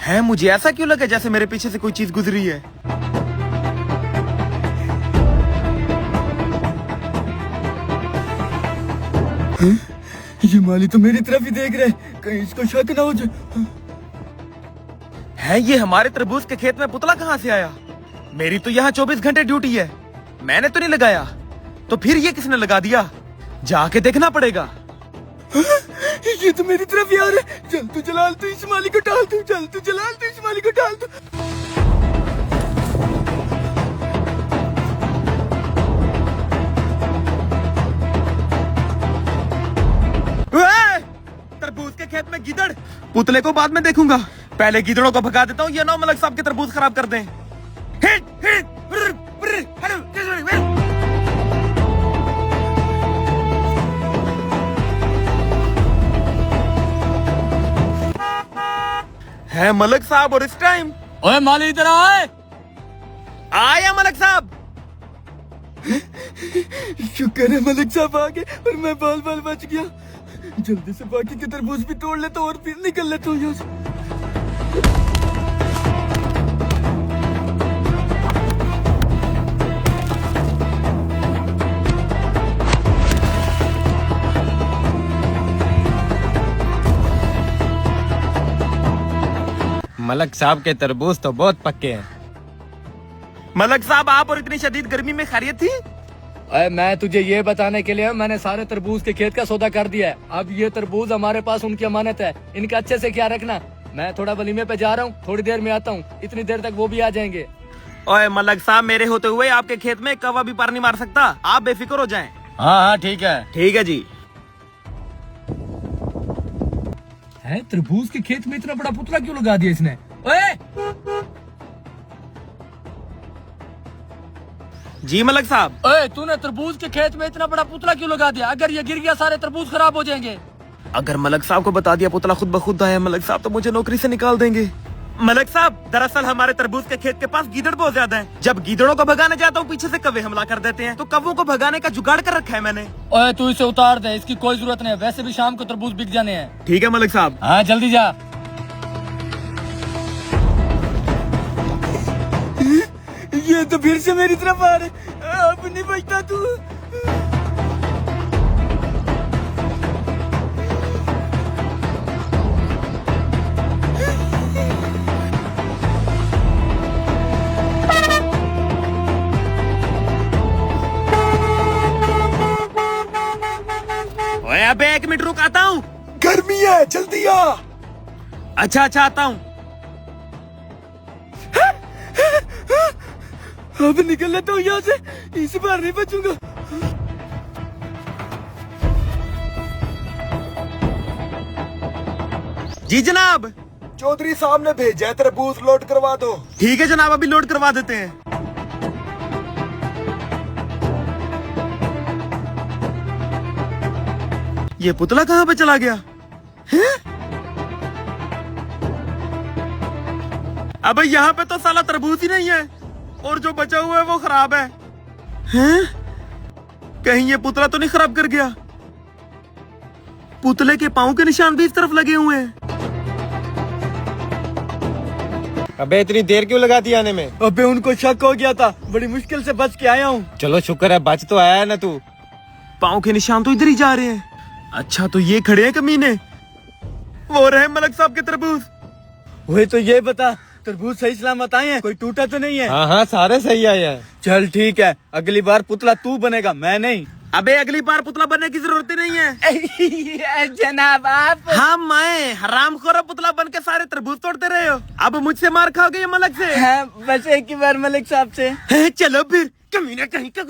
है मुझे ऐसा क्यों लगा जैसे मेरे पीछे से कोई चीज गुजरी है। ये माली तो मेरी तरफ ही देख रहे हैं, कहीं इसको शक ना हो जाए। है ये हमारे तरबूज के खेत में पुतला कहाँ से आया? मेरी तो यहाँ 24 घंटे ड्यूटी है, मैंने तो नहीं लगाया, तो फिर ये किसने लगा दिया? जाके देखना पड़ेगा। ये तो मेरी तरफ ही आ रहा है। चल तू जलाल, तू इस माली को डाल, तू चल तू जलाल, तू इस माली को डाल तू। तरबूज के खेत में गीदड़, पुतले को बाद में देखूंगा, पहले गीदड़ों को भगा देता हूँ। ये नौ मलक साहब के तरबूज खराब कर दें। है मलक साहब, और इस टाइम ओए माली इधर आए। आया मलक साहब। शुक्र है मलिक साहब आ गए और मैं बाल बाल बच गया। जल्दी से बाकी के तरबूज भी तोड़ लेता हूँ और फिर निकल लेता हूँ यहाँ से। मलक साहब के तरबूज तो बहुत पक्के हैं। मलक साहब, आप और इतनी शदीद गर्मी में खैरियत थी? अरे मैं तुझे ये बताने के लिए मैंने सारे तरबूज के खेत का सौदा कर दिया है। अब ये तरबूज हमारे पास उनकी अमानत है, इनका अच्छे से ख्याल रखना। मैं थोड़ा वलीमे पे जा रहा हूँ, थोड़ी देर में आता हूँ, इतनी देर तक वो भी आ जाएंगे। ओए मलक साहब, मेरे होते हुए आपके खेत में कौवा भी पार नहीं मार सकता, आप बेफिक्र हो जाएं। हाँ हाँ ठीक है। ठीक है जी। है तरबूज के खेत में इतना बड़ा पुतला क्यों लगा दिया इसने? ओए! जी मलक साहब। ओए, तूने तरबूज के खेत में इतना बड़ा पुतला क्यों लगा दिया? अगर ये गिर गया सारे तरबूज खराब हो जाएंगे। अगर मलक साहब को बता दिया पुतला खुद ब खुद आया, मलक साहब तो मुझे नौकरी से निकाल देंगे। मलक साहब, दरअसल हमारे तरबूज के खेत के पास गीदड़ बहुत ज्यादा हैं। जब गीदड़ों को भगाने जाता हूँ पीछे से कौवे हमला कर देते हैं, तो कौवों को भगाने का जुगाड़ कर रखा है मैंने। ओए, तू इसे उतार दे, इसकी कोई जरूरत नहीं है। वैसे भी शाम को तरबूज बिक जाने हैं। ठीक है मलक साहब। हाँ जल्दी जा। ये तो फिर से मेरी तरफ आ रहे, अब नहीं बचता तू। ओए अबे 1 मिनट रुक, आता हूँ। गर्मी है, जल्दी आ। अच्छा अच्छा, आता हूँ। अब निकल लेता हूँ यहाँ से, इस बार नहीं बचूंगा। जी जनाब। चौधरी साहब ने भेजा है, तरबूज लोड करवा दो। ठीक है जनाब, अभी लोड करवा देते हैं। ये पुतला कहाँ पे चला गया? हैं? अबे यहाँ पे तो साला तरबूज ही नहीं है, और जो बचा हुआ है वो खराब है। हैं? कहीं ये पुतला तो नहीं खराब कर गया? पुतले के पाँव के निशान भी इस तरफ लगे हुए हैं। अबे इतनी देर क्यों लगा दी आने में? अबे उनको शक हो गया था, बड़ी मुश्किल से बच के आया हूँ। चलो शुक्र है बच तो आया है ना तू। पाँव के निशान तो इधर ही जा रहे हैं। अच्छा, तो ये खड़े हैं कमीने। वो रहे मलक साहब के तरबूज। वही तो ये बता, तरबूज सही सलामत आए हैं? कोई टूटा तो नहीं है? हाँ हाँ सारे सही आए हैं। चल ठीक है, अगली बार पुतला तू बनेगा, मैं नहीं। अबे अगली बार पुतला बनने की जरूरत ही नहीं है। जनाब आप। हाँ, मैं हरामखोर पुतला बन के सारे तरबूज तोड़ते रहे हो, अब मुझसे मार खाओगे ये मलक से। हाँ, बस एक ही बार मलिक साहब से। चलो फिर, कमीना कहीं का।